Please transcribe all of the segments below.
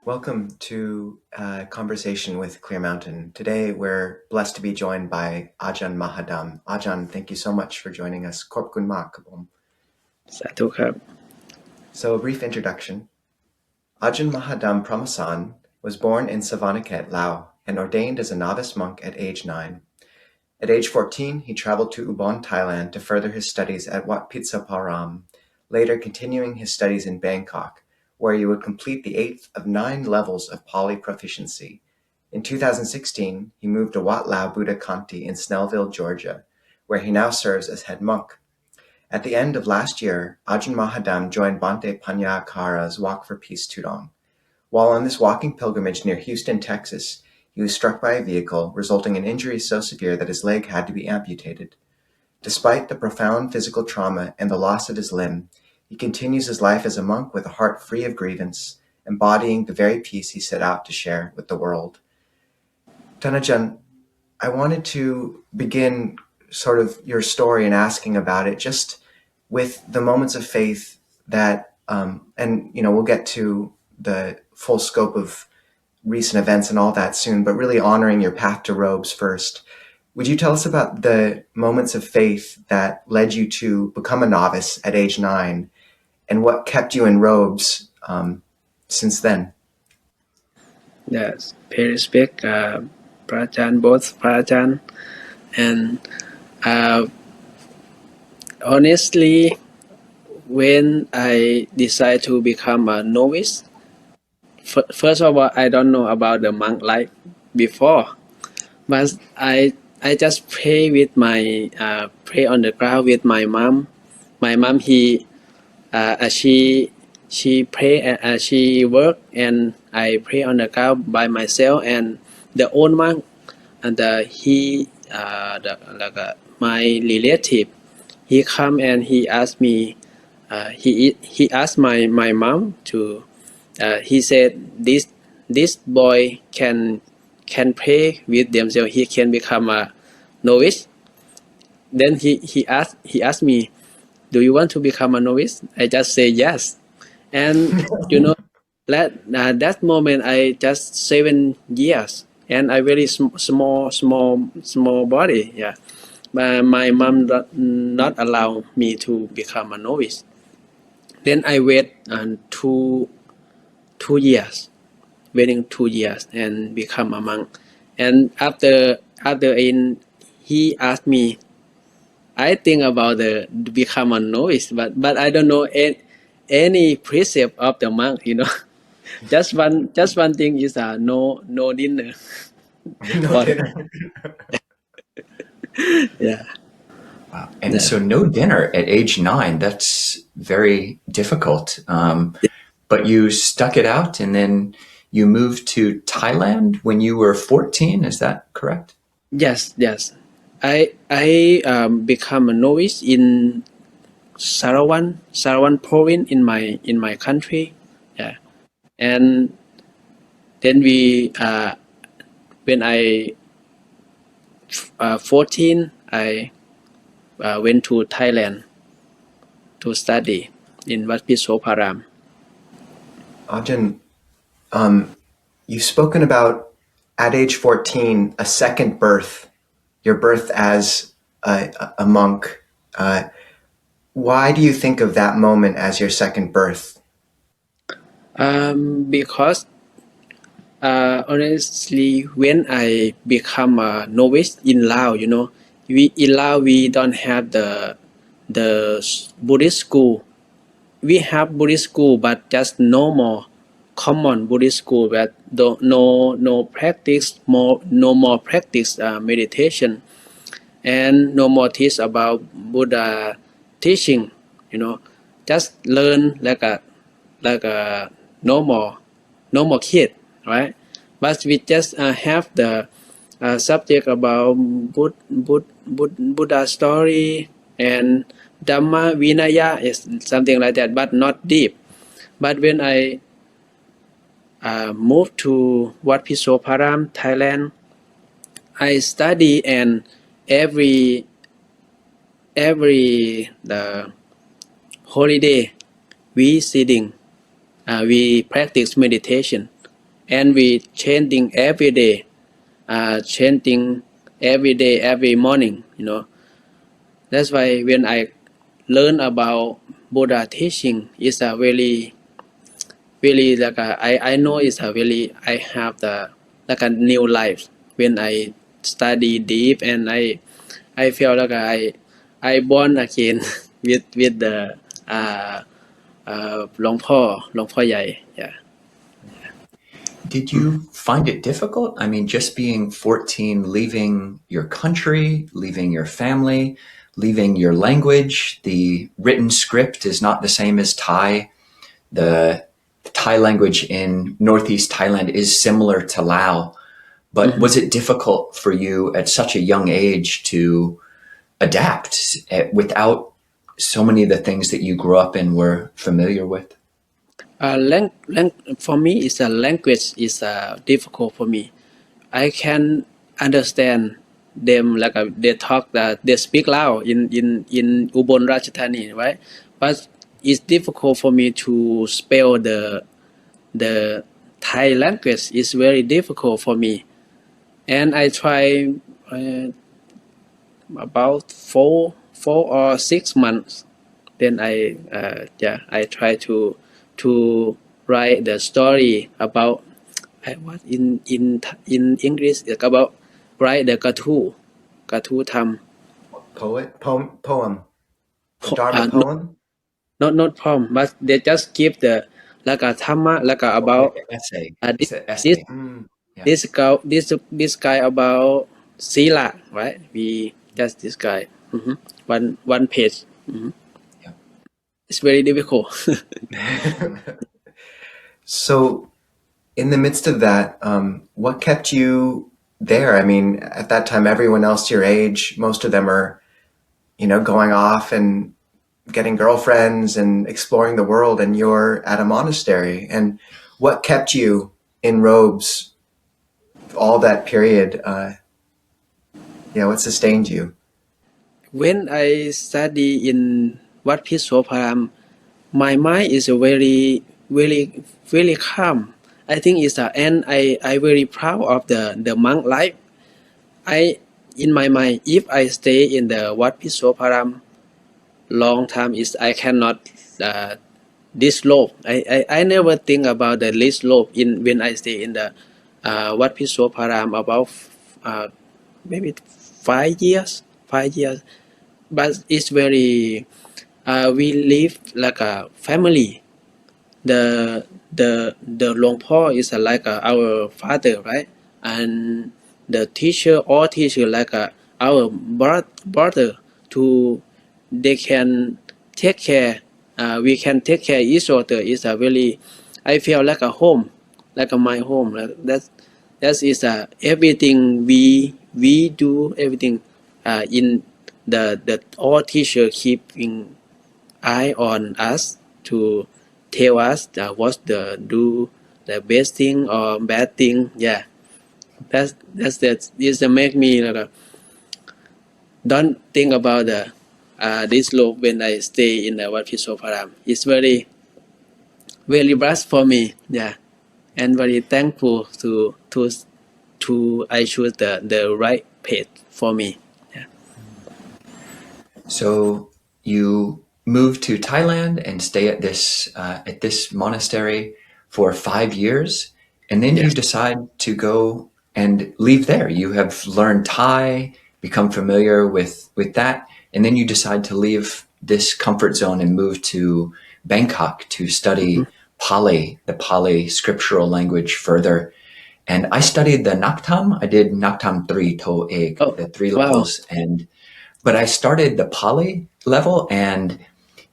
Welcome to a conversation with Clear Mountain. Today we're blessed to be joined by Ajahn Mahadam. Ajahn, thank you so much for joining us. Korp Kun Ma Kabom. สาธุครับ So a brief introduction. Ajahn Mahadam Pramasan was born in Savannakhet, Laos, and ordained as a novice monk at age 9. At age 14, he traveled to Ubon, Thailand to further his studies at Wat Phitsa Param, later continuing his studies in Bangkok, where he would complete the 8th of 9 levels of Pali proficiency. In 2016, he moved to Wat Lao Buddha Kanti in Snellville, Georgia, where he now serves as head monk. At the end of last year, Ajahn Mahadam joined Bhante Panyakara's Walk for Peace Tudong. While on this walking pilgrimage near Houston, Texas, he was struck by a vehicle, resulting in injuries so severe that his leg had to be amputated. Despite the profound physical trauma and the loss of his limb, he continues his life as a monk with a heart free of grievance, embodying the very peace he set out to share with the world. Tanajan, I wanted to begin sort of your story and asking about it just with the moments of faith that, and we'll get to the full scope of recent events and all that soon, but really honoring your path to robes first. Would you tell us about the moments of faith that led you to become a novice at age 9 and what kept you in robes since then? Yes, pay respect พระอาจารย์ both พระอาจารย์ and uh, honestly when I decide to become a novice, first of all I don't know about the monk life before, but I just pray with my pray on the ground with my mom. My mom she pray she work and I pray on the ground by myself, and the old monk and my relative, he come and he asked me, he asked my mom to he said this boy can pray with themselves, he can become a novice. Then he asked me, do you want to become a novice? I just say yes. And that moment I just 7 years and I very small body. Yeah, but my mom not allow me to become a novice. Then I wait 2 years, waiting 2 years and become a monk. And after he asked me, I think about the become a novice, but I don't know any precept of the monk. Just one thing is no dinner. No dinner. Yeah. Wow. And so no dinner at age 9, that's very difficult. But you stuck it out and then you moved to Thailand when you were 14, is that correct? Yes. I become a novice in Sarawak province in my country. Yeah. And then when I 14, I went to Thailand to study in Wat Phitsa Param. Ajahn, you've spoken about at age 14, a second birth, your birth as a monk. Why do you think of that moment as your second birth? Because honestly, when I become a novice in Laos, in Laos we don't have the Buddhist school. We have Buddhist school, but just normal, common Buddhist school, but no practice, no more practice meditation, and no more teach about Buddha teaching. Just learn like a normal kid, right? But we just have the subject about Buddha story and Dhamma Vinaya, is something like that, but not deep. But when I moved to Wat Phitsa Param, Thailand, I study, and every the holiday we sitting, we practice meditation and we chanting every day, chanting every day, every morning. That's why when I learn about Buddha teaching, it's a really like I know it's a really I have the like a new life when I study deep, and I feel like I born again with the หลวงพ่อใหญ่ yeah. Did you find it difficult? I mean, just being 14, leaving your country, leaving your family, leaving your language. The written script is not the same as Thai. The Thai language in Northeast Thailand is similar to Lao. But was it difficult for you at such a young age to adapt without so many of the things that you grew up and were familiar with? For me, it's a language is difficult for me. I can understand them like they talk that they speak Lao in Ubon Ratchathani, right? But it's difficult for me to spell the Thai language. It's very difficult for me, and I try about 4 or 6 months. Then I try to write the story about what in English about write the Katu Tham. Poem. The Dharma poem? Not poem, but they just give the like a Thamma like a about Essay. this It's an essay. Yeah. this guy about Sila, right? We just this guy. One page. Yeah. It's very difficult. So, in the midst of that, what kept you there? I mean, at that time, everyone else your age, most of them are, going off and getting girlfriends and exploring the world, and you're at a monastery. And what kept you in robes all that period? What sustained you? When I study in Wat Pisoparam, my mind is very calm. I think it's and I very proud of the monk life. In my mind, if I stay in the Wat Pisoparam long time, is I cannot this slope. I never think about the this slope when I stay in the Wat Pisoparam about maybe 5 years. But it's very we live like a family. The Luang Po is like our father, right? And the all teacher like our brother. They can take care. We can take care each other. Is a really I feel like a home, like my home. That is everything we do everything in the all teacher keeping eye on us to tell us what do the best thing or bad thing. Yeah, that is make me like don't think about this slope when I stay in the Wat Pisoparam. It's very blessed for me. Yeah, and very thankful to I choose the right path for me. Yeah. So you move to Thailand and stay at this monastery for 5 years, and then you decide to go and leave there. You have learned Thai, become familiar with that, and then you decide to leave this comfort zone and move to Bangkok to study Pali, the Pali scriptural language further. And I studied the Naktam. I did Naktam 3 To Ek, the 3 levels, but I started the Pali level, and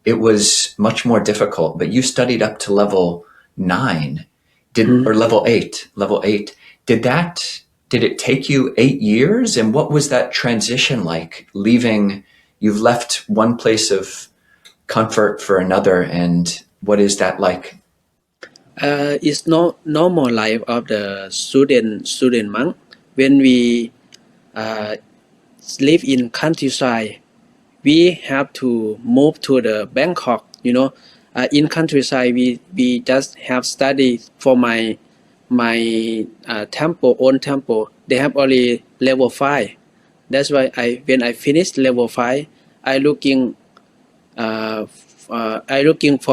it was much more difficult. But you studied up to level 9, or level 8. Level 8. Did it take you 8 years? And what was that transition like? You've left one place of comfort for another, and what is that like? It's not normal life of the student monk. When we live in countryside, we have to move to the Bangkok. In countryside, we just have study for my temple, own temple, they have only level 5. That's why when I finish level 5, I looking for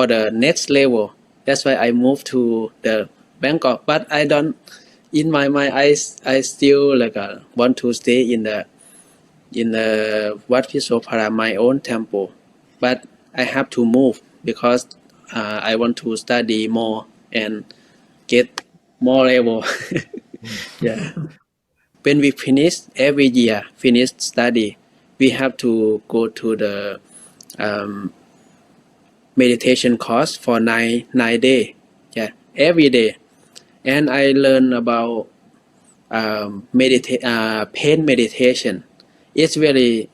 the next level. That's why I moved to the Bangkok. But I don't, in my mind, I still want to stay in the Wat Pisopara, my own temple. But I have to move because I want to study more and get more level. Yeah. When we every year finish study, we have to go to the um, meditation course for 9 days. Yeah, every day. And I learn about pain meditation. It's really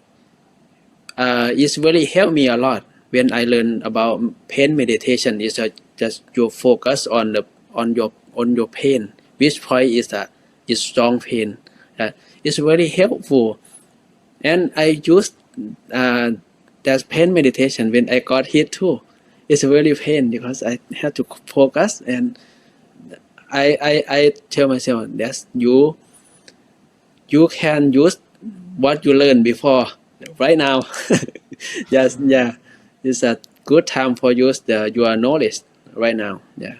helped me a lot when I learn about pain meditation. Is just you focus on your pain, which point is strong pain. It's very helpful, and I used that pain meditation when I got hit too. It's really pain because I had to focus, and I tell myself that you can use what you learned before right now. Yes, yeah, it's a good time for use your knowledge right now. Yeah.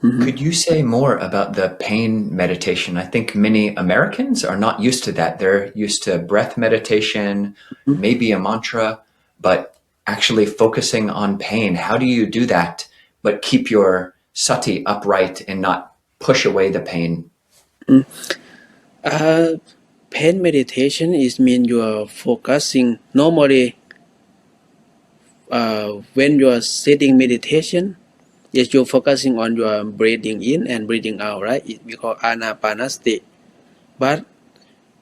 Could you say more about the pain meditation? I think many Americans are not used to that. They're used to breath meditation, maybe a mantra, but actually focusing on pain. How do you do that, but keep your sati upright and not push away the pain? Pain meditation is mean you are focusing normally. When you are sitting meditation, yes, you're focusing on your breathing in and breathing out, right? We call anapanasati. But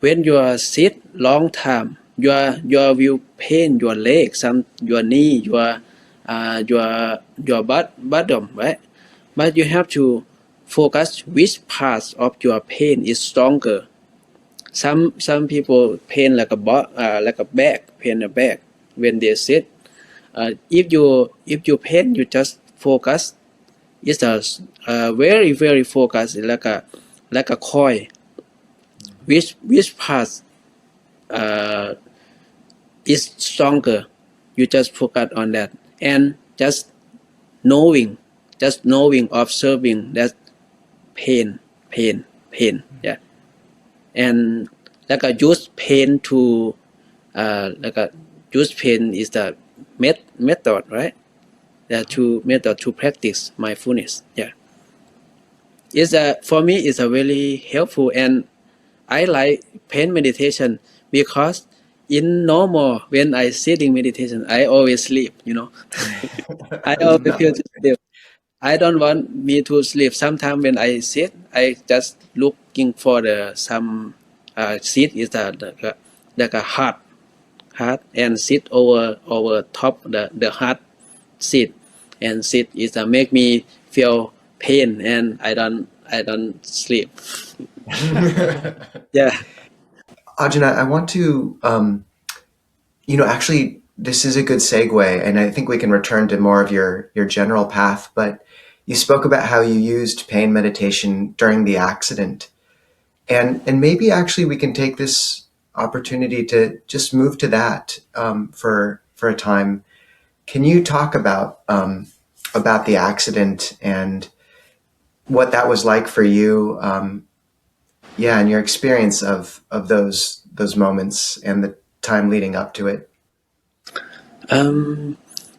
when you are sit long time, your will pain your leg, your knee, your bottom, right? But you have to focus which parts of your pain is stronger. Some people pain like a back, pain the back when they sit. If you pain, you just focus. It's very very focused, like a coil. Which part uh, is stronger? You just focus on that, and just knowing, observing that pain. Yeah, and like a use pain to use pain is the method, right? Method to practice mindfulness. Yeah, for me it's a very helpful, and I like pain meditation because in normal when I sitting meditation I always sleep. I always feel to sleep. I don't want me to sleep. Sometimes when I sit, I just looking for some seat is like a heart and sit over top the heart seat, and sit is make me feel pain, and I don't sleep. Yeah. Ajahn, I want to, actually, this is a good segue, and I think we can return to more of your general path. But you spoke about how you used pain meditation during the accident, and maybe actually we can take this opportunity to just move to that for a time. Can you talk about the accident and what that was like for you? Yeah, and your experience of those moments and the time leading up to it.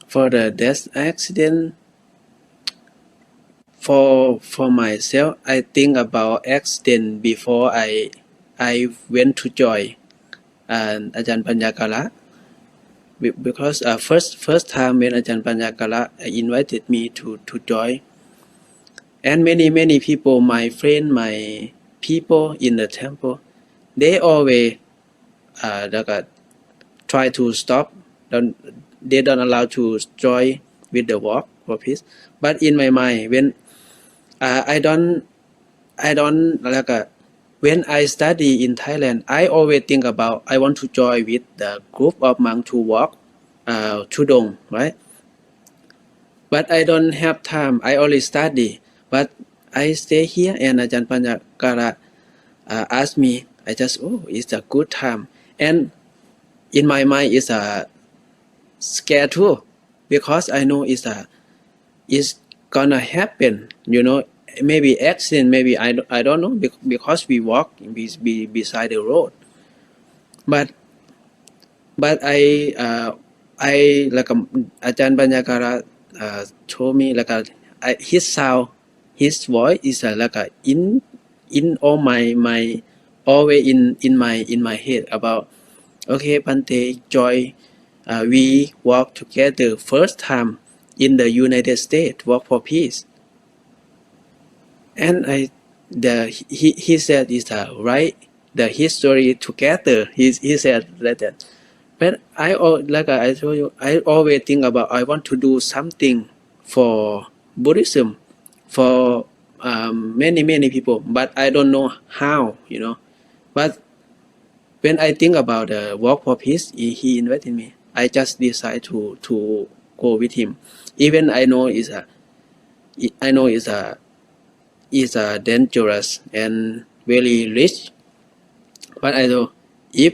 For the death accident, for myself, I think about accident before I went to join Ajahn Panyakala, because first time when Ajahn Panyakala invited me to join, and many people, my friend, my people in the temple, they always try to stop. They don't allow to join with the walk for peace. But in my mind, when I don't when I study in Thailand, I always think about I want to join with the group of monks to walk Tudong, right? But I don't have time. I only study. But I stay here and Ajahn Panjakara asked me. I just it's a good time, and in my mind it's a scare too, because I know it's gonna happen. Maybe accident, maybe I don't know, because we walk beside the road, but I like Ajahn Banyakara told me like his sound, his voice is like in all my always in my head about, okay, Bante Joy, we walk together first time in the United States, walk for peace, and he said is right, the history together. He said like that. But like I told you, I always think about I want to do something for Buddhism, for many people, but I don't know how. But when I think about the walk for peace, he invited me. I just decide to go with him, even I know it's a dangerous and very rich. But I know if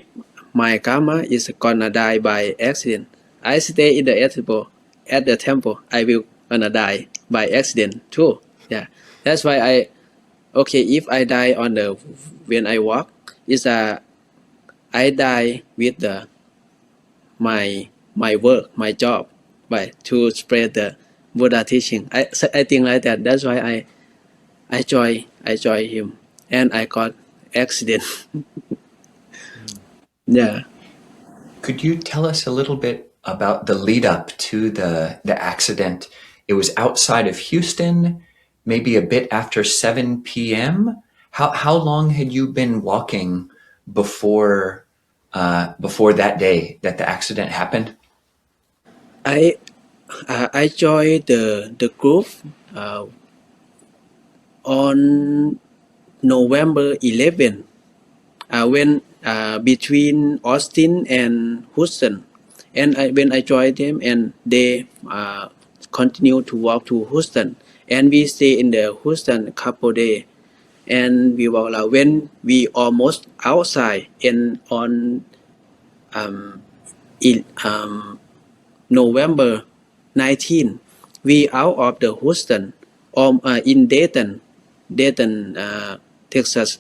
my karma is gonna die by accident, I stay in the temple, I will gonna die by accident too. Yeah, that's why if I die when I walk, I die with my work, my job, by to spread the Buddha teaching. I think like that. That's why I join him, and I got accident. Yeah. Could you tell us a little bit about the lead up to the accident? It was outside of Houston, maybe a bit after 7 p.m. How long had you been walking before before that day that the accident happened? I joined the group uh, on November 11, when between Austin and Houston, and when I joined them, and they continue to walk to Houston, and we stay in the Houston a couple days, and we walk when we almost outside, and on in November 19, we out of the Houston, in Dayton, Texas.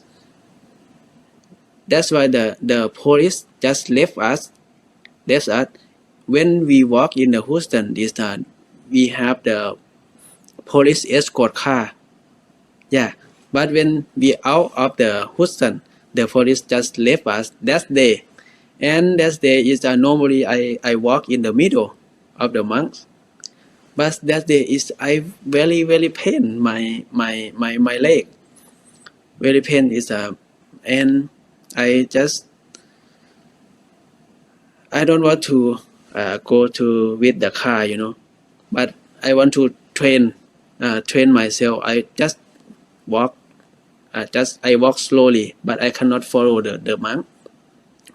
That's why the police just left us. When we walk in the Houston, we have the police escort car. Yeah, but when we out of the Houston, the police just left us that day. And that day is normally I walk in the middle of the monks, but that day is I very pain my leg, very pain is and I don't want to go to with the car, but I want to train myself. I just walk, I walk slowly, but I cannot follow the monk.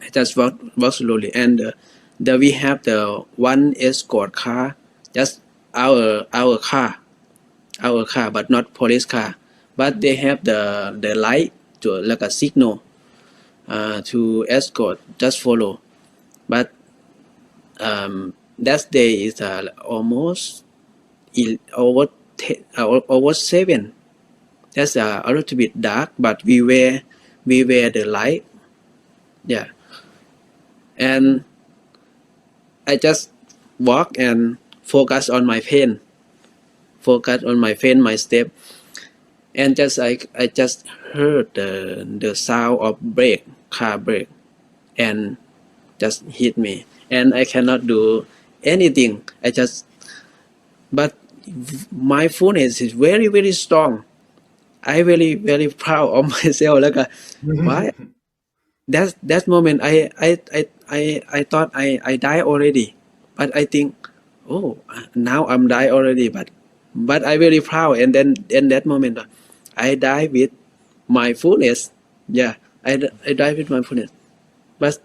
I just walk slowly, and we have the one escort car, just our car, but not police car. But they have the light to like a signal to escort, just follow. But that day is almost over 7. That's a little bit dark, but we wear the light. Yeah, and I just walk and focus on my pain, my step, and I just heard the sound of car brake, and just hit me, and I cannot do anything. But mindfulness is very strong. I very proud of myself. Like why that moment I thought I die already, but I think, oh, now I'm die already, but I very proud, and then in that moment I die with mindfulness. Yeah, I die with mindfulness, but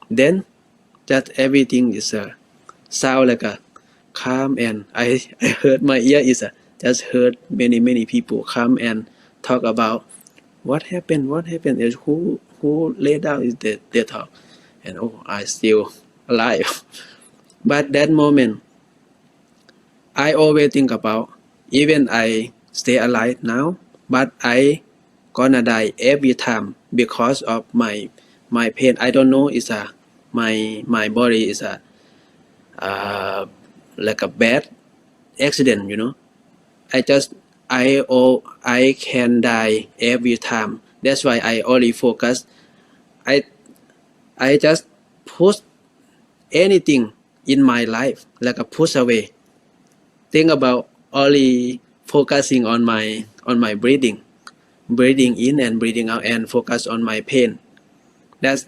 then that everything is sound like a calm, and I heard my ear is just heard many people come and talk about what happened, is who laid down is they talk, and oh, I still alive. But that moment, I always think about, even I stay alive now, but I gonna die every time because of my pain. I don't know, it's a my body is a like a bad accident, you know. I can die every time. That's why I only focus. I I just push anything in my life like a push away. Think about only focusing on my breathing in and breathing out, and focus on my pain. That's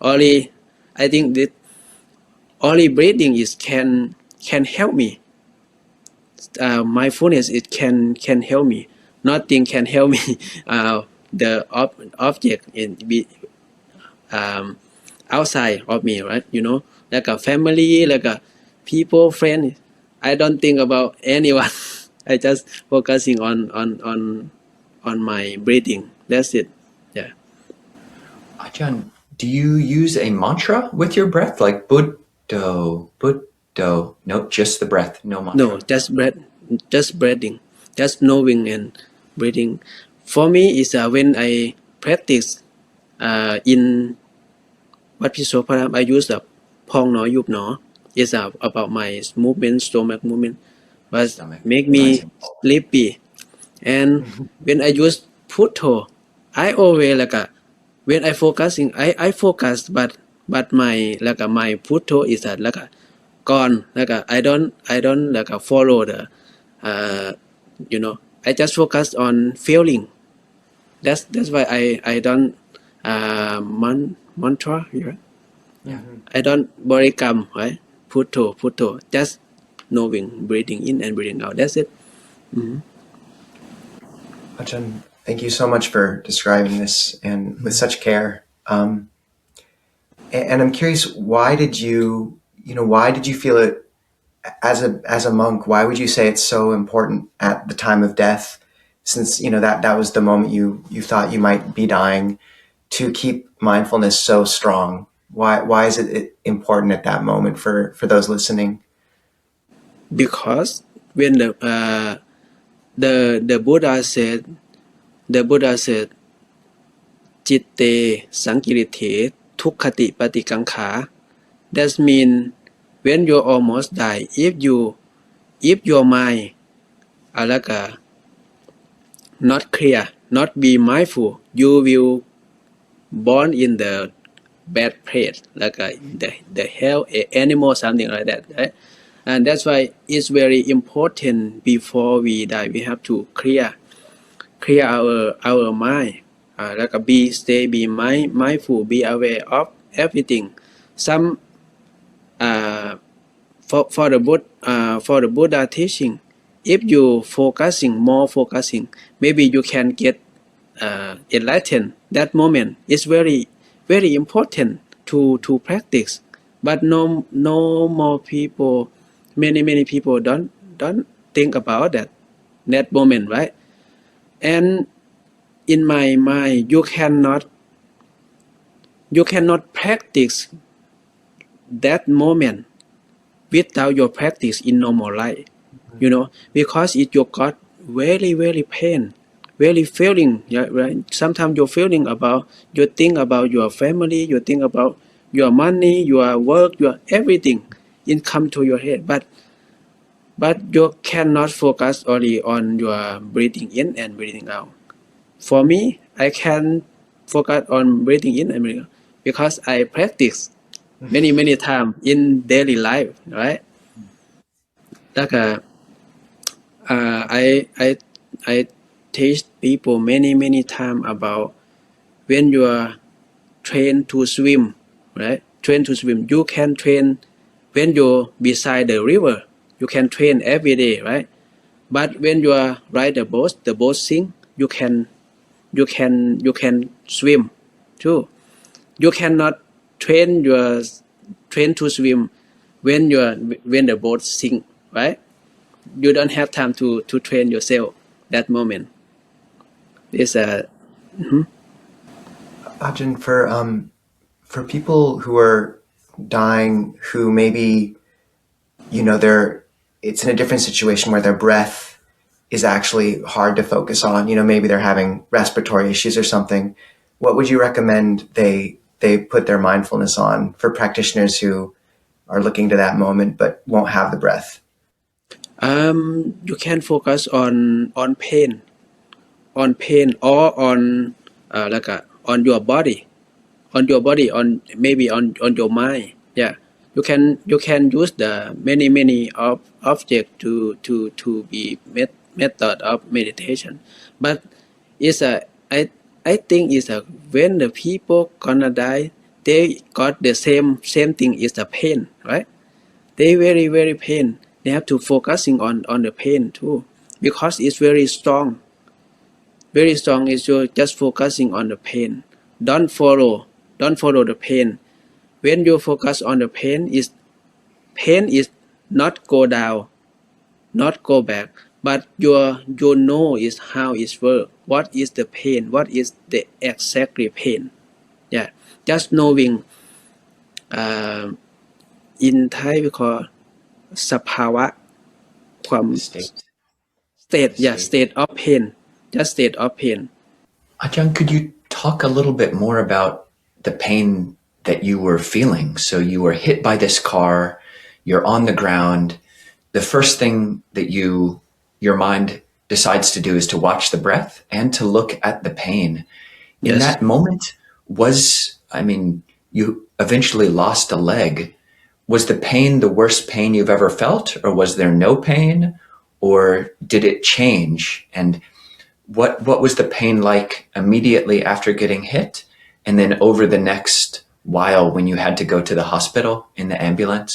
only, I think that only breathing is can help me. Mindfulness, it can help me. Nothing can help me. The object in be outside of me, right? You know, like a family, like a people, friend. I don't think about anyone. I just focusing on my breathing. That's it. Yeah. Ajahn, do you use a mantra with your breath, like Buddho, Buddho? No, just the breath, no mantra. No, just breathing, just knowing and breathing. For me, is when I practice in Wat Piso Param, I use the Pong No Yup No. It's about my movement, stomach movement, but Stomach. make me Nice. sleepy. And when I use Putto, I always like when I focusing, I focus, but my like my Putto is like gone. Like I don't like follow the you know. I just focus on feeling. That's why I don't mantra. Yeah. Yeah. I don't borikam, right? Putto. Just knowing, breathing in and breathing out. That's it. Ajahn, thank you so much for describing this and with such care. And I'm curious, why did you feel it as a monk? Why would you say it's so important at the time of death, since that was the moment you thought you might be dying, to keep mindfulness so strong? Why is it important at that moment for those listening? Because when the Buddha said Chitte Sankirite Tukkati Patikankha. That means when you almost die, if your mind like not clear, not be mindful, you will born in the bad place, like the hell animal, something like that, right? And that's why it's very important before we die. We have to clear our mind, like be mindful, be aware of everything. Some for the Buddha teaching, if you focusing, maybe you can get enlightened. That moment is very important to practice. But no more people, many people don't think about that moment, right? And in my mind, you cannot practice that moment without your practice in normal life, because it you got very pain, very feeling, yeah, right? Sometimes you're feeling about, you think about your family, you think about your money, your work, your everything, it come to your head, but you cannot focus only on your breathing in and breathing out. For me, I can focus on breathing in and breathing out because I practice many times in daily life, right? Like I teach people many times about when you are trained to swim, right? Train to swim. You can train when you're beside the river. You can train every day, right? But when you are ride the boat sink. You can swim too. You cannot train to swim when the boat sink, right? you don't have time to train yourself that moment. It's a Ajahn, for people who are dying, who maybe, it's in a different situation where their breath is actually hard to focus on. Maybe they're having respiratory issues or something. What would you recommend they put their mindfulness on for practitioners who are looking to that moment but won't have the breath? You can focus on pain or on on your body, on maybe on your mind. Yeah, you can use the many of object to be method of meditation, but it's a I think it's a when the people gonna die, they got the same thing is the pain, right? They very pain. They have to focusing on the pain too, because it's very strong. Very strong is you're just focusing on the pain. Don't follow the pain. When you focus on the pain is not go down, not go back, but you know is how it work. What is the pain? What is the exactly pain? Yeah, just knowing. In Thai we call สภาวะความ State. state of pain, just state of pain. Ajahn, could you talk a little bit more about the pain that you were feeling? So you were hit by this car, you're on the ground. The first thing that your mind decides to do is to watch the breath and to look at the pain. In Yes. that moment, you eventually lost a leg. Was the pain the worst pain you've ever felt, or was there no pain, or did it change? And what was the pain like immediately after getting hit, and then over the next while when you had to go to the hospital in the ambulance?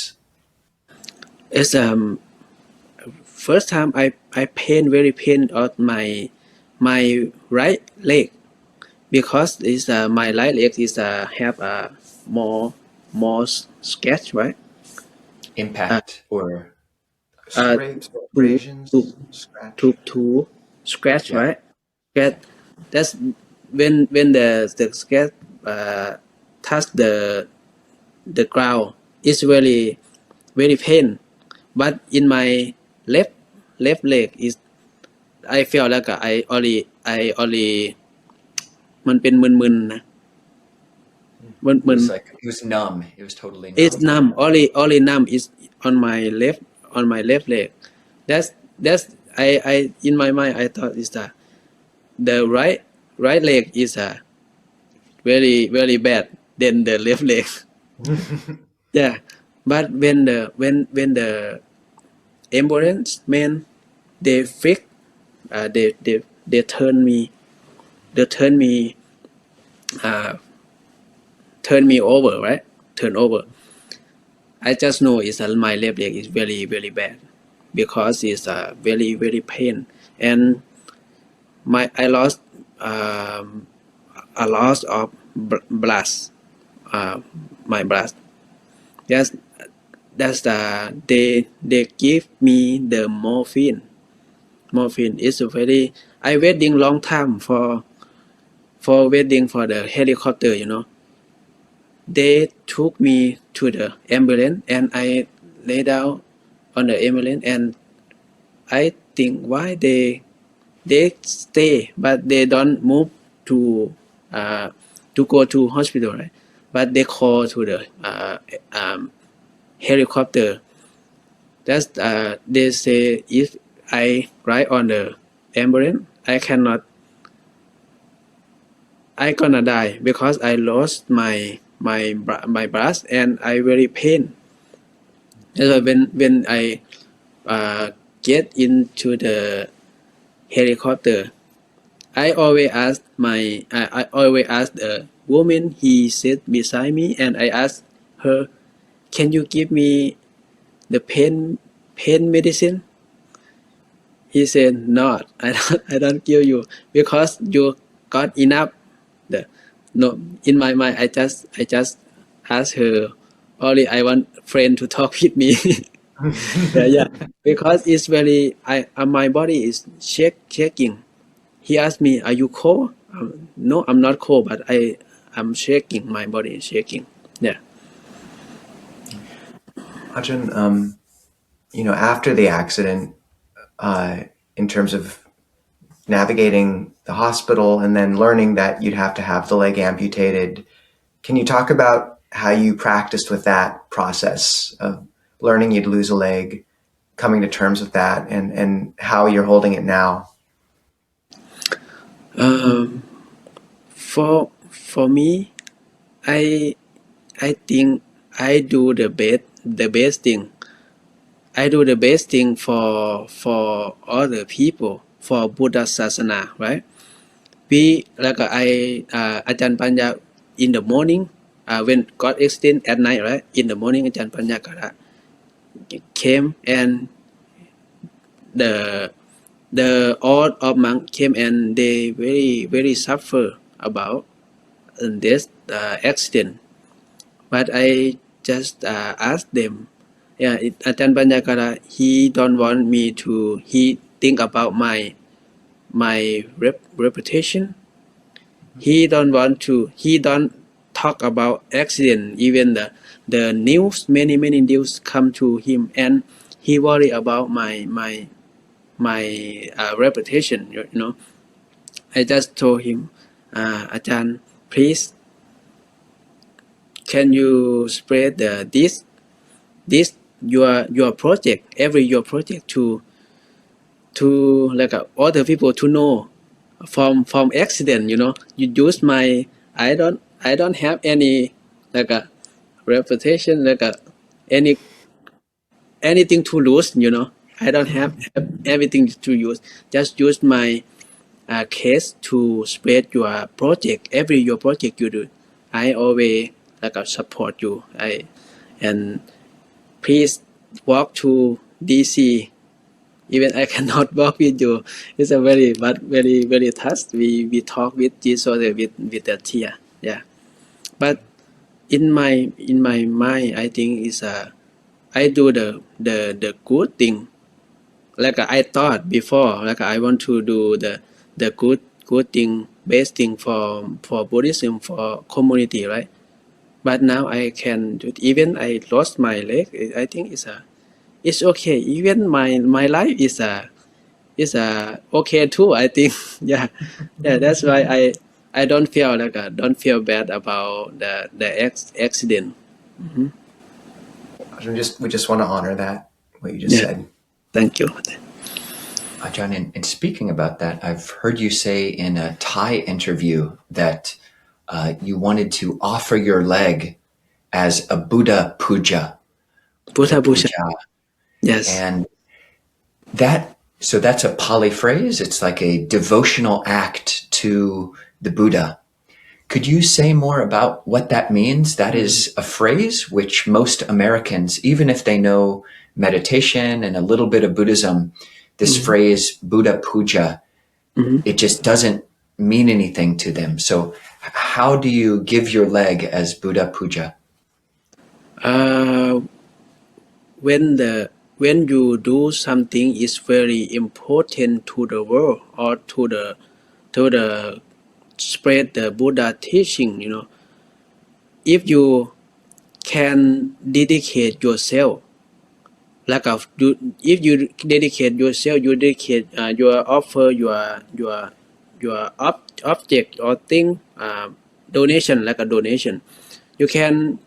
It's first time I very pain on my right leg, because is my right leg is have a more sketch, right? Impact or Scrapes, abrasions, scratch. To scratch, Yeah. right? That's when the sketch touch the ground, it's very pain. But in my left leg is I feel like I only มันเป็นมึนๆนะมึน It was like it was numb. It was totally numb. it's numb, only numb is on my left leg. That's I in my mind I thought is the right leg is very bad than the left leg. Yeah, but when the ambulance man they fix they turn me over, right? Turn over. I just know it's my left leg is very bad, because it's very pain, and I lost a loss of blood, my blood. That's they give me the morphine. Morphine is a very I waiting long time for waiting for the helicopter, They took me to the ambulance and I lay down on the ambulance, and I think why they stay but they don't move to go to hospital, right? But they call to the helicopter. That's they say if I ride on the ambulance I gonna die, because I lost my breath and I very pain. So when I get into the helicopter, I always ask the woman he sit beside me, and I ask her, can you give me the pain medicine? He said, not, I don't give you, because you got enough. No, in my mind, I just ask her, only I want friend to talk with me. yeah, because it's very my body is shaking. He asked me, "Are you cold?" No, I'm not cold, but I'm shaking. My body is shaking. Yeah. Ajahn, after the accident, in terms of navigating the hospital and then learning that you'd have to have the leg amputated, can you talk about how you practiced with that process of learning you'd lose a leg, coming to terms with that, and how you're holding it now? Um, for me, I think I do the best thing. I do the best thing for other people for Buddha Sasana, right? We like Ajahn Panya in the morning when God extend at night, right? In the morning, Ajahn Panya Kara came and the all of monk came and they very suffer about this accident. But I just asked them, yeah, Ajahn Panyakara, he don't want me to. He think about my reputation. He don't want to. He don't talk about accident. Even the news, many news come to him, and he worry about my reputation. You know, I just told him, Ajahn, please, can you spread this your project, your project to like other people to know from accident. You know, you use my I don't have any like a reputation like any anything to lose. You know, I don't have everything to use. Just use my case to spread your project. Your project you do, I always like support you. And please walk to DC. Even I cannot walk with you. It's a very touched. We talk with each other with a tear. Yeah. But in my mind, I think is I do the good thing. Like I thought before, like I want to do the good thing, best thing for Buddhism, for community, right? But now I can do it. Even I lost my leg. I think it's okay. Even my life is okay too. I think yeah, yeah. That's why I don't feel like don't feel bad about the accident. Ajahn, we just want to honor that, what you just Yeah. said. Thank you. Ajahn, and speaking about that, I've heard you say in a Thai interview that you wanted to offer your leg as a Buddha puja. Buddha Puja. Yes. And so that's a Pali phrase. It's like a devotional act to the Buddha. Could you say more about what that means? That is a phrase which most Americans, even if they know meditation and a little bit of Buddhism, this phrase Buddha puja, it just doesn't mean anything to them. So how do you give your leg as Buddha puja? When you do something is very important to the world or to the spread the Buddha teaching, you know, if you can dedicate yourself, like if you dedicate yourself, you dedicate your offer your object or thing, donation, like a donation, you can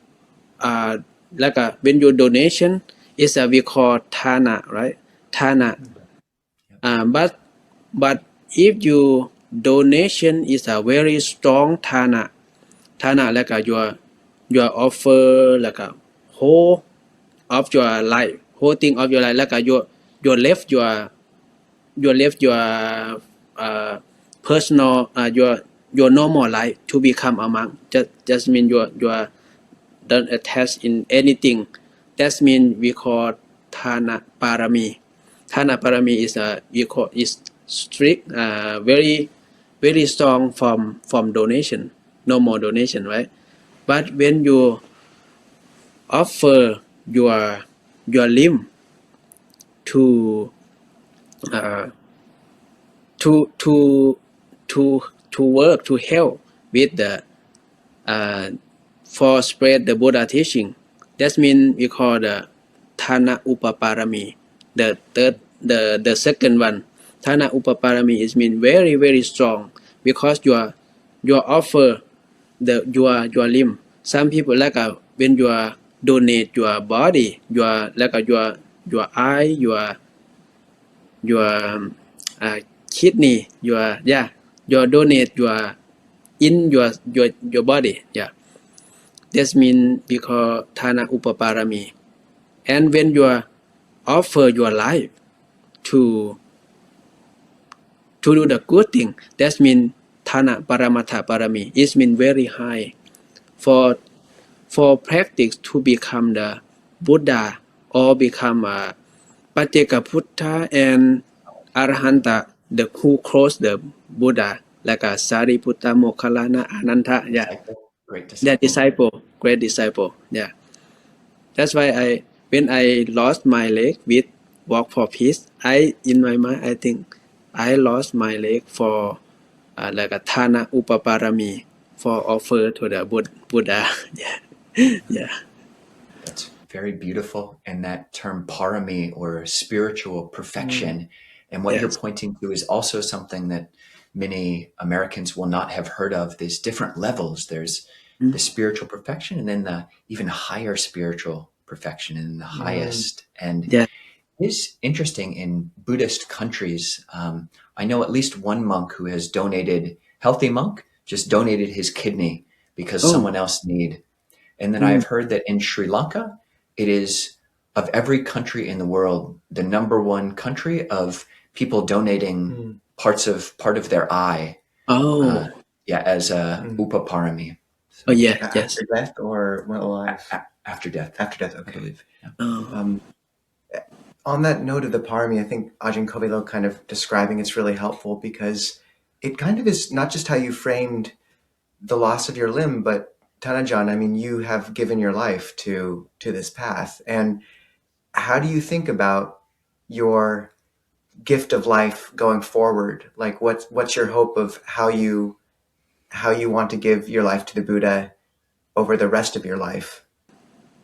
like when your donation is we call thana, right? Thana. But if your donation is a very strong thana, like your offer like a whole of your life, whole thing of your life, like your left your personal your normal life to become a monk. Just mean your don't attach in anything. That means we call Thana Parami. Thana Parami is we call is strict, very strong from donation, no more donation, right? But when you offer your limb, to uh, to to to work to help with the for spread the Buddha teaching. That means we call the Thana Upaparami. The second one, Thana Upaparami is mean very strong because you offer your limb. Some people like when you are donate your body, your eye, your kidney, your donate your in your body. Yeah, that means we call Thana Upaparami. And when you offer your life to do the good thing, that means Thana Paramatha Parami. It means very high. For practice to become the Buddha or become a Paccekaputtha and Arahanta, the who cross the Buddha, like a Sariputta, Mokkallana, Ananta, Great that disciple. great disciple, yeah. That's why when I lost my leg with Walk for Peace, in my mind, I think I lost my leg for like a Thana Upaparami for offer to the Buddha. Yeah. That's very beautiful. And that term parami or spiritual perfection, and what you're Yes. pointing to is also something that many Americans will not have heard of. There's different levels. There's the spiritual perfection and then the even higher spiritual perfection and the highest. And Yeah. it's interesting in Buddhist countries. I know at least one monk who has donated, healthy monk, just donated his kidney because Oh. someone else need. And then I've heard that in Sri Lanka, it is of every country in the world, the number one country of people donating part of their eye, Oh. as a upaparami. Oh yeah. After Yes. death or while alive? After death. After death, I okay. believe. Yeah. Oh. On that note of the parami, I think Ajahn Kovilo kind of describing it's really helpful because it kind of is not just how you framed the loss of your limb, but Tanajan, I mean, you have given your life to this path. And how do you think about your gift of life going forward? Like what's your hope of how you want to give your life to the Buddha over the rest of your life?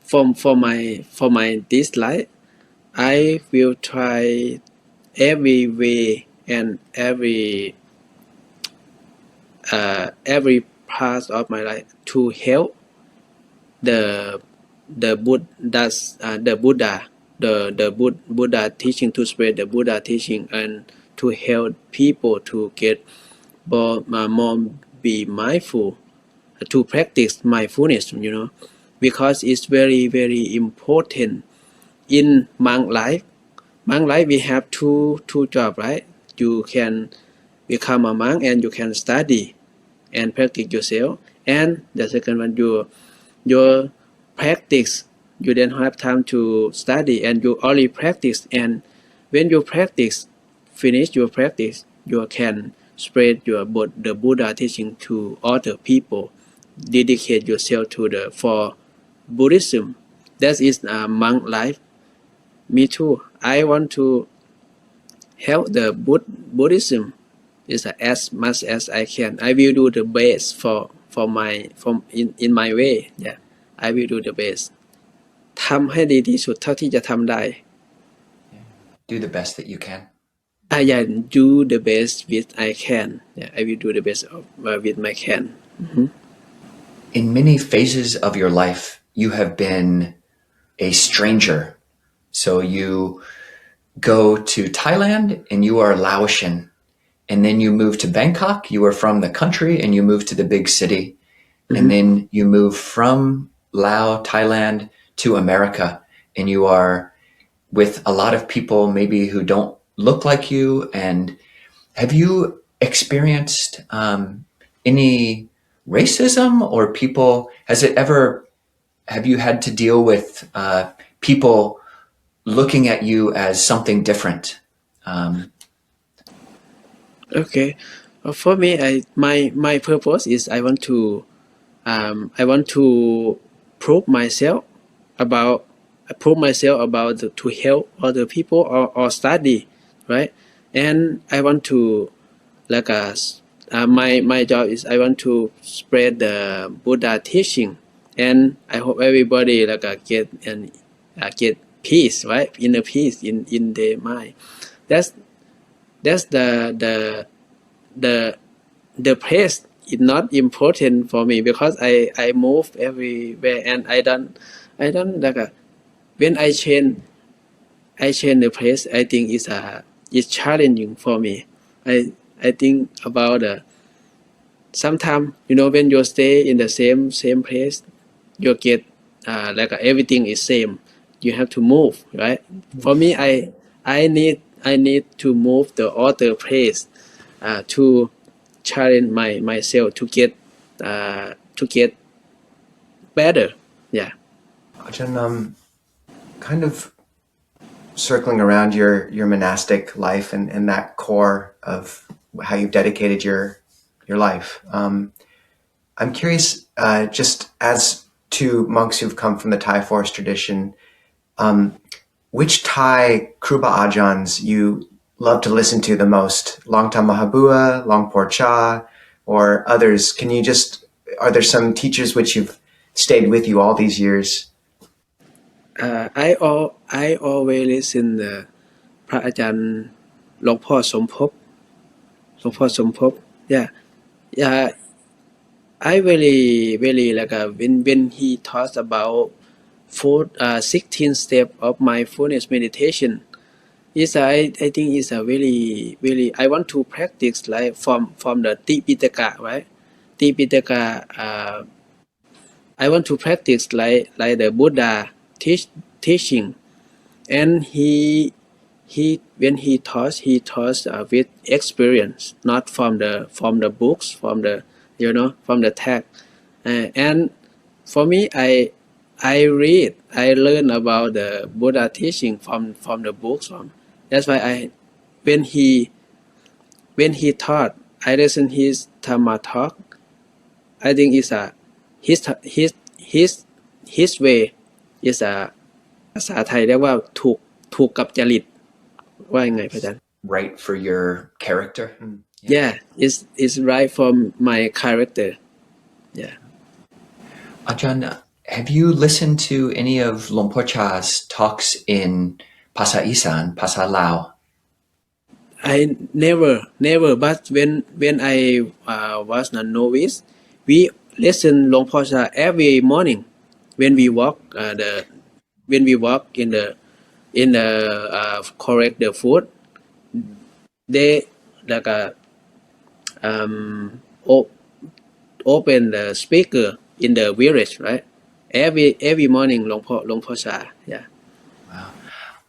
For my this life, I will try every way and every part of my life to help the Buddha teaching, to spread the Buddha teaching and to help people to get more be mindful, to practice mindfulness, because it's very important in monk life. Monk life we have two jobs, right? You can become a monk and you can study and practice yourself. And the second one, your practice, you don't have time to study and you only practice. And when you finish your practice, you can spread the Buddha teaching to other people. Dedicate yourself to for Buddhism. That is a monk life. Me too. I want to help the Buddhism is as much as I can. I will do the best for my in my way. Yeah, I will do the best. ทำให้ดีที่สุดเท่าที่จะทำได้ Do the best that you can. I do the best with I can. Yeah, I will do the best with my can. In many phases of your life, you have been a stranger. So you go to Thailand and you are Laotian. And then you move to Bangkok, you are from the country and you move to the big city. And then you move from Laos, Thailand to America. And you are with a lot of people maybe who don't look like you. And have you experienced any racism or people? Have you had to deal with people looking at you as something different? Okay, for me, my purpose is I want to prove myself about prove myself about to help other people or study, right? And I want to like my job is I want to spread the Buddha teaching, and I hope everybody get peace, right? Inner peace in their mind. That's that's the the place is not important for me because I move everywhere and I don't when I change the place. I think it's challenging for me. I think about sometimes when you stay in the same place, you get everything is same. You have to move, right? For me, I need to move the other place to challenge myself to get better. Yeah. Ajahn, kind of circling around your monastic life and that core of how you've dedicated your life. I'm curious, just as to monks who've come from the Thai forest tradition, which Thai Kruba Ajahns you love to listen to the most? Longtam Mahabua, Longpor Cha, or others? Are there some teachers which you've stayed with you all these years? I always listen พระอาจารย์หลวงพ่อสมภพ yeah. Yeah, I really when he talks about food 16 step of mindfulness meditation is I think is a really I want to practice like from the Tipitaka, right? Tipitaka I want to practice like the Buddha teaching, and he when he taught with experience, not from the books, from the text. And for me, I learn about the Buddha teaching from the books. That's why when he taught, I listen his Dhamma talk. I think it's his way is ภาษาไทยเรียกว่าถูกกับจริตว่ายังไงพระอาจารย์ Right for your character. Yeah, it's right for my character. Yeah. Ajahn, have you listened to any of Longpo Cha's talks in Phasa Isan, Phasa Lao? I never but when I was a novice, we listen Long Po Cha every morning when we walk in the correct the food. They open the speaker in the village, right? Every morning Long Po Cha. Yeah.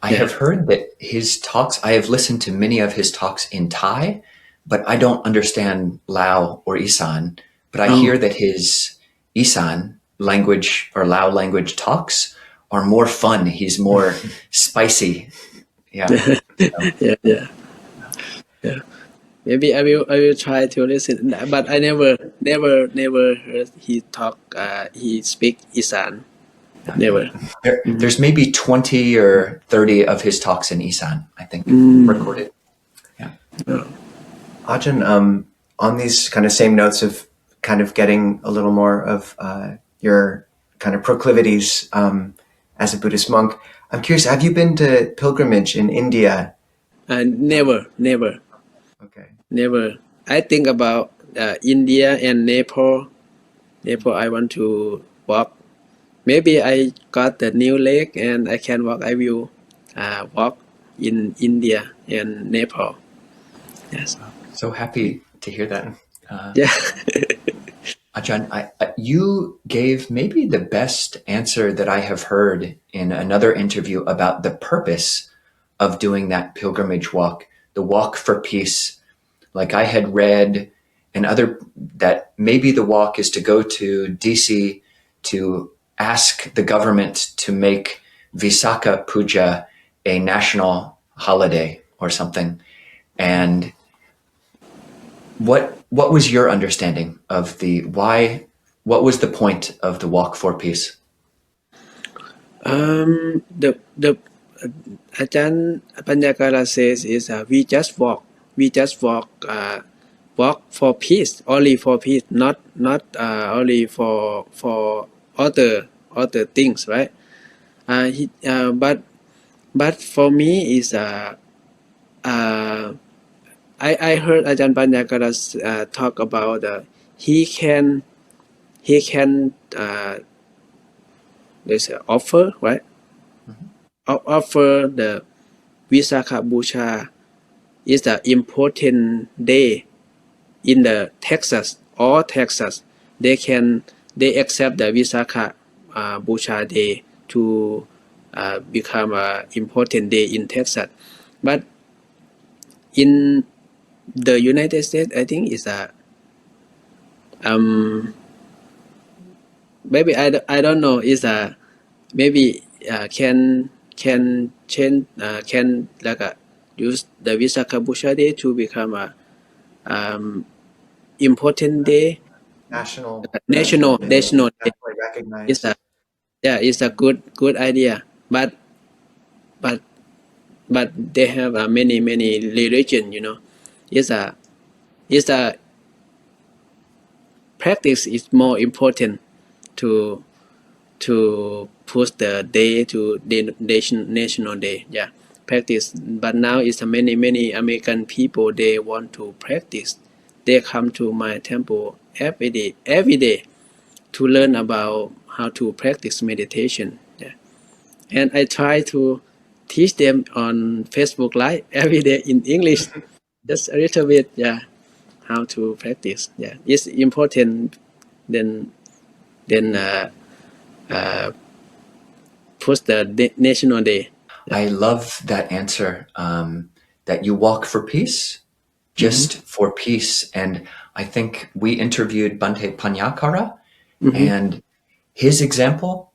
I have heard that his talks, I have listened to many of his talks in Thai, but I don't understand Lao or Isan. But I hear that his Isan language or Lao language talks are more fun. He's more spicy. Yeah. Yeah. Maybe I will try to listen, but I never heard he talk. He speak Isan. Never. There's maybe 20 or 30 of his talks in Isan, I think, recorded. Yeah. Ajahn, on these kind of same notes of kind of getting a little more of your kind of proclivities as a Buddhist monk, I'm curious, have you been to pilgrimage in India? Never. Okay. Never. I think about India and Nepal. I want to walk. Maybe I got the new leg and I can walk. I will walk in India and Nepal. Yes. So happy to hear that. Yeah. Ajahn, you gave maybe the best answer that I have heard in another interview about the purpose of doing that pilgrimage walk, the walk for peace. Like I had read that maybe the walk is to go to DC to ask the government to make Visakha Puja a national holiday or something. And what was your understanding of what was the point of the walk for peace? The Ajahn Panyakara says is we just walk for peace, only for peace, not only for other things, right? But for me is I heard Ajahn Panyakara talk about he can there's an offer, right? Offer the Visakha Busha is the important day in the Texas. They accept the Visakha Busha day to become a important day in Texas. But in the United States, I think is a maybe I don't know is a maybe can change can like use the Visakha Busha day to become a important day, National national day. nationally Is recognized. a it's a good idea, but but they have many religion, it's a practice is more important to push the day to the national day, practice. But now it's many American people, they want to practice. They come to my temple every day to learn about how to practice meditation, and I try to teach them on Facebook Live every day in English, just a little bit, how to practice. It's important. Then push the national day. I love that answer, that you walk for peace, just for peace. And I think we interviewed Bhante Panyakara, and his example,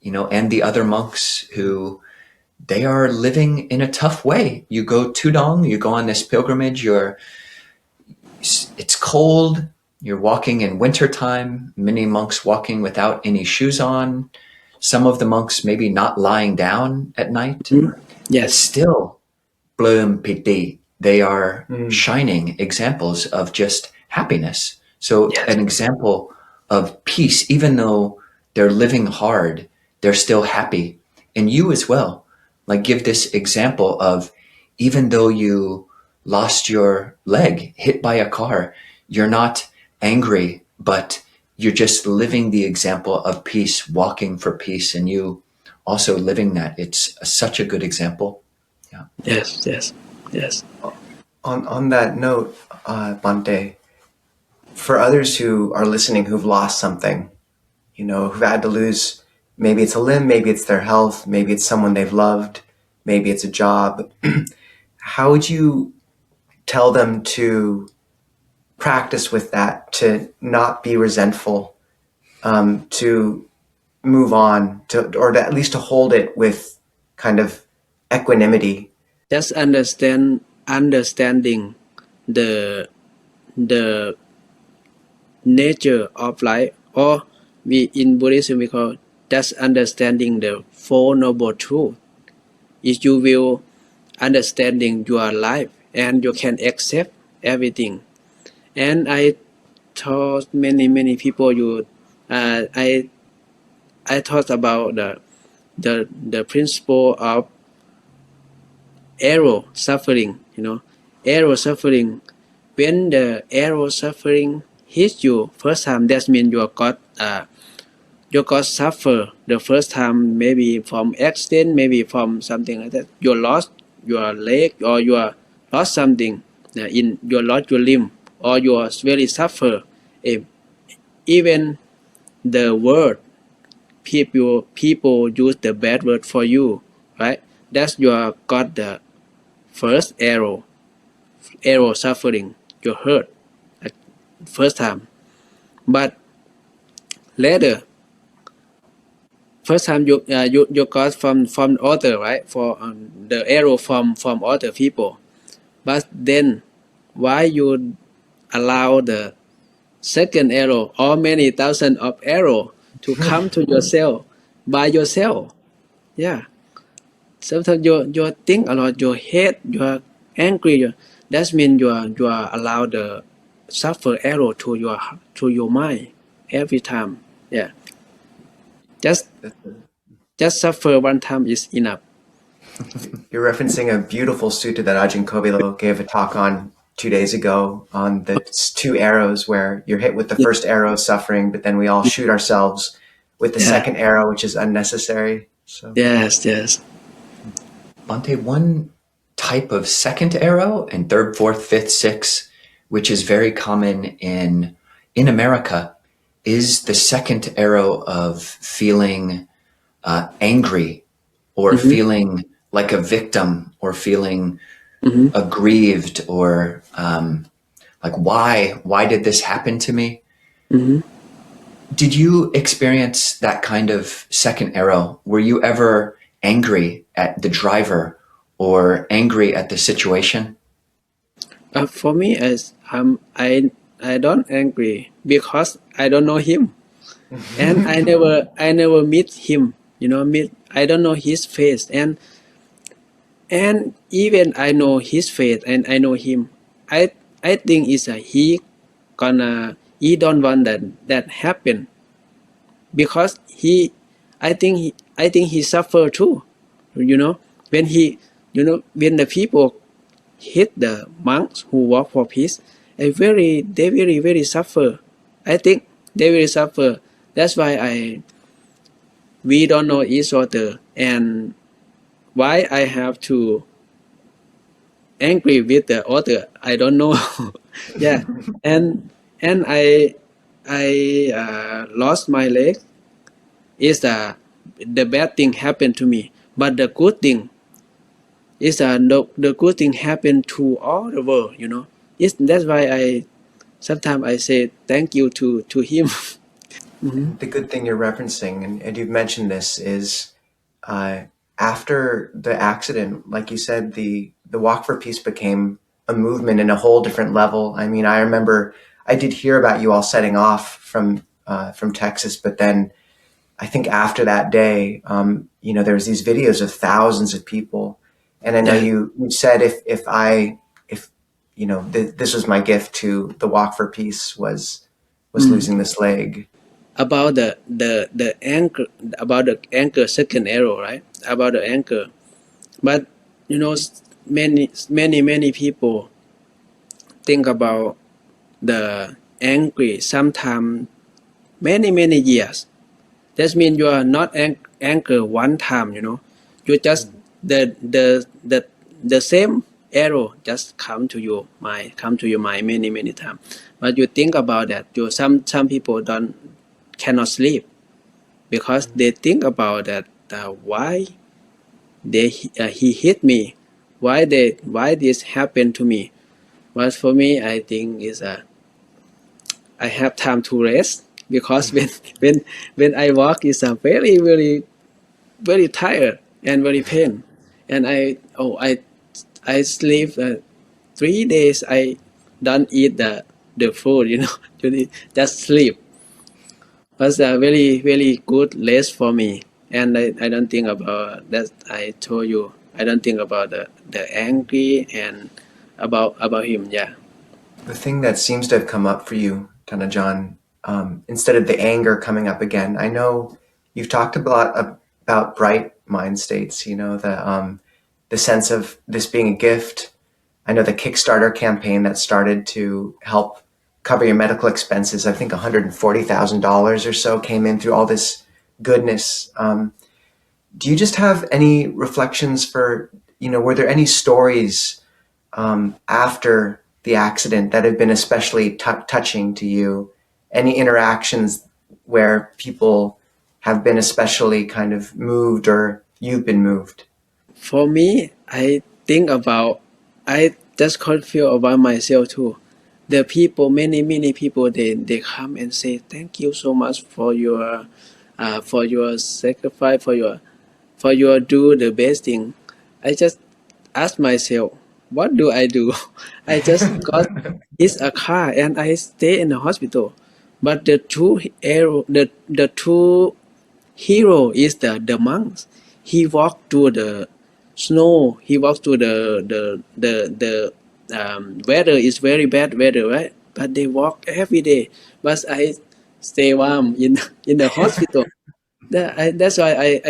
and the other monks who they are living in a tough way. You go Tudong, you go on this pilgrimage, it's cold, you're walking in wintertime, many monks walking without any shoes on, some of the monks maybe not lying down at night. Yes. Still, Bloom Piti, they are shining examples of just happiness. So an example of peace, even though they're living hard, they're still happy. And you as well, like give this example of even though you lost your leg, hit by a car, you're not angry, but you're just living the example of peace, walking for peace, and you also living that. It's such a good example. Yes. On that note, Bante, for others who are listening who've lost something, who've had to lose, maybe it's a limb, maybe it's their health, maybe it's someone they've loved, maybe it's a job, how would you tell them to practice with that, to not be resentful, to move on, or at least to hold it with kind of equanimity? Just understanding the nature of life, or we in Buddhism we call just understanding the Four Noble Truths. If you will understanding your life, and you can accept everything. And I taught many people I taught about the principle of arrow suffering. Arrow suffering. When the arrow suffering hits you first time, that means you got suffer the first time, maybe from accident, maybe from something like that. You lost your leg, or you lost something in you lost your limb, or you are very suffer. Even the word people use the bad word for you, right? That's you got the first arrow suffering. You hurt at first time, but later, first time you got from other, right? For the arrow from other people, but then why you allow the second arrow or many thousands of arrow to come to yourself by yourself? Yeah. Sometimes you think a lot, you hate, you are angry. That means you are allowed the suffer arrow to your mind every time. Yeah. Just just suffer one time is enough. You're referencing a beautiful sutta that Ajahn Kobilo gave a talk on 2 days ago on the two arrows where you're hit with the Yeah. first arrow suffering, but then we all shoot ourselves with the Yeah. second arrow, which is unnecessary. So Yes. Bhante, one type of second arrow and third, fourth, fifth, sixth, which is very common in America, is the second arrow of feeling angry or Mm-hmm. feeling like a victim or feeling Mm-hmm. aggrieved or like why did this happen to me? Mm-hmm. Did you experience that kind of second arrow? Were you ever angry at the driver or angry at the situation? For me, as I don't angry because I don't know him, and I never meet him. I don't know his face, and even I know his face and I know him. I think is he don't want that happen because I think he suffer too. When when the people hit the monks who work for peace, they very suffer. I think they very suffer. That's why we don't know each other, and why I have to angry with the other. I don't know. Yeah, and I lost my leg. Is the bad thing happened to me, but the good thing is the good thing happened to all the world. That's why I sometimes I say thank you to him. Mhm. the good thing you're referencing, and you've mentioned this, is after the accident, like you said, the Walk for Peace became a movement in a whole different level. I mean, I remember I did hear about you all setting off from Texas, but then I think after that day, there was these videos of thousands of people, and I know Yeah. you said if this was my gift to the Walk for Peace was Mm. losing this leg. About the anchor, about the anchor second arrow, right? About the anchor, but many people think about the angry sometimes many years. That means you are not anchor one time. You just the same arrow just come to your mind many times. But you think about that. Some people don't cannot sleep because they think about that. Why he hit me? Why this happened to me? But for me, I think is I have time to rest because when I walk is a very tired and very pain, and I sleep 3 days. I don't eat the food. Just sleep. Was a very good rest for me, and I don't think about that. I told you I don't think about the angry and about him. Yeah. The thing that seems to have come up for you, Tana John, instead of the anger coming up again, I know you've talked a lot about bright mind states. The sense of this being a gift. I know the Kickstarter campaign that started to help cover your medical expenses. I think $140,000 or so came in through all this goodness. Do you just have any reflections for, were there any stories after the accident that have been especially touching to you? Any interactions where people have been especially kind of moved or you've been moved? For me, I just confuse about myself too. The people, many people, they come and say thank you so much for your sacrifice, for your do the best thing. I just ask myself, what do I do? I just got hit a car and I stay in the hospital. But the two hero is the monks. he walked to the snow. He walked to the weather is very bad weather, right? But they walk every day. But I stay warm in the hospital. That's why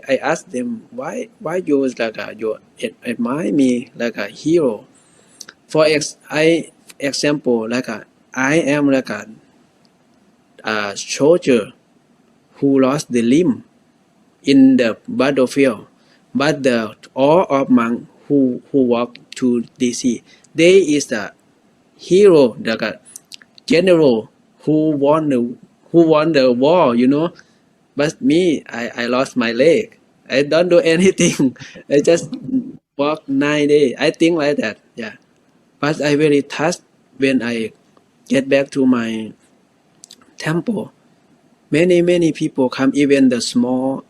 I asked them why you was like you admire me like a hero. For example, like I am like a soldier who lost the limb in the battlefield, but the all of monk who walk to DC, they is the hero, like a general who won the war, But me, I lost my leg. I don't do anything. I just walk 9 days. I think like that. Yeah. But I very touched when I get back to my temple. Many people come, even the small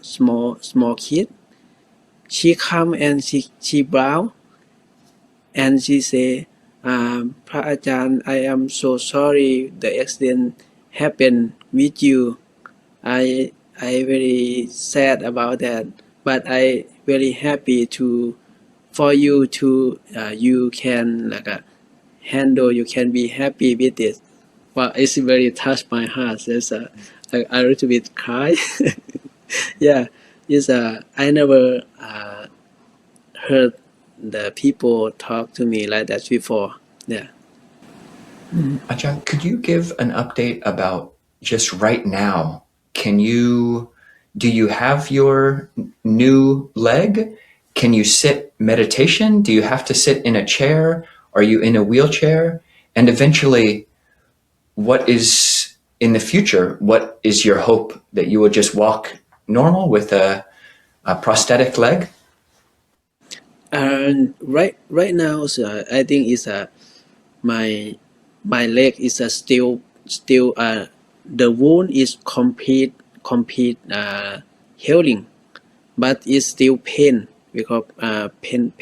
kid. She come and she bow and she say, Pra Ajahn, I am so sorry the accident happened with you. I very sad about that, but I very happy for you to you can like handle. You can be happy with it. Well, it's very touched my heart. There's a little bit cry. Yeah, it's I never heard the people talk to me like that before. Yeah. Ajahn, could you give an update about just right now? Do you have your new leg? Can you sit meditation? Do you have to sit in a chair? Are you in a wheelchair? And eventually, what is in the future? What is your hope that you will just walk normal with a prosthetic leg? And right now, so I think it's my leg is still the wound is complete healing, but it's still pain because pain,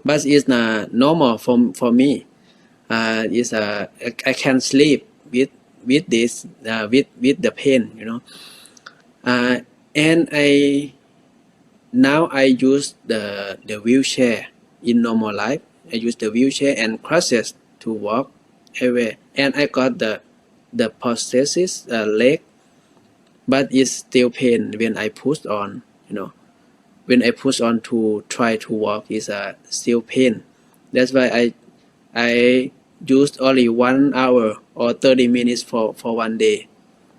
but it's normal for me. Is I can sleep with this with the pain, and I use the wheelchair in normal life. I use the wheelchair and crutches to walk everywhere, and I got the prosthesis leg, but it's still pain when I push on. When I push on to try to walk, is still pain. That's why I used only 1 hour or 30 minutes for one day.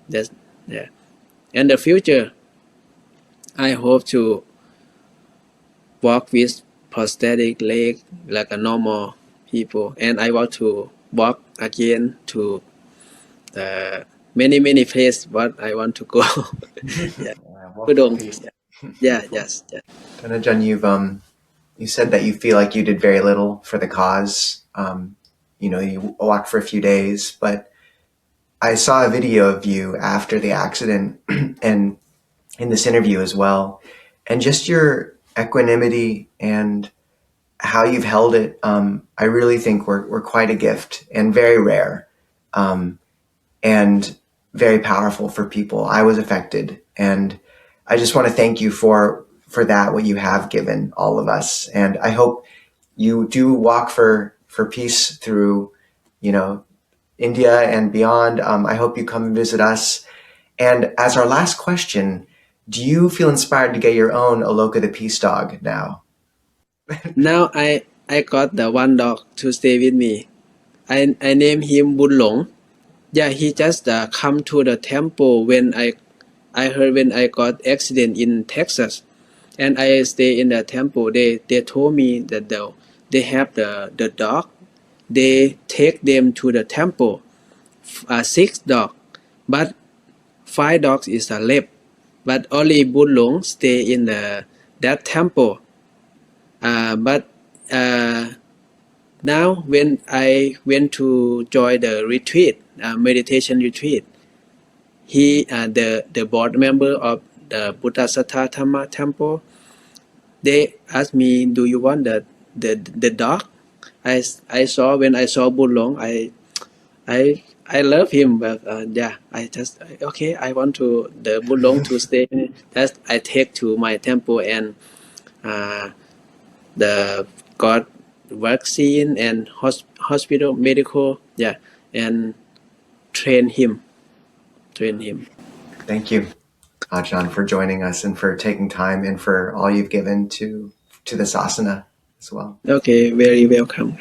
That's yeah. In the future, I hope to walk with prosthetic leg like a normal people, and I want to walk again to the many places what I want to go. Yeah, Pudong. Yeah, yes. Ajahn, you said that you feel like you did very little for the cause. You walked for a few days, but I saw a video of you after the accident and in this interview as well, and just your equanimity and how you've held it. I really think were quite a gift and very rare, and very powerful for people. I was affected, and I just want to thank you for that, what you have given all of us. And I hope you do walk for peace through, India and beyond. I hope you come and visit us. And as our last question, do you feel inspired to get your own Aloka the Peace Dog now? Now I got the one dog to stay with me. I name him Bun Long. Yeah, he just come to the temple when I heard when I got accident in Texas, and I stay in the temple. They told me that they have the dog. They take them to the temple. 6 dogs, but 5 dogs is left. But only Bun Long stay in that temple. But now when I went to join the retreat, meditation retreat, he the board member of the Buddha Sattha Dhamma temple, they asked me, do you want the dog? I saw when I saw Bun Long, I love him, but yeah, I just okay. I want to the Bun Long to stay that I take to my temple and the got vaccine and hospital medical, and train him. Thank you, Ajahn, for joining us and for taking time and for all you've given to this asana as well. Okay, very welcome.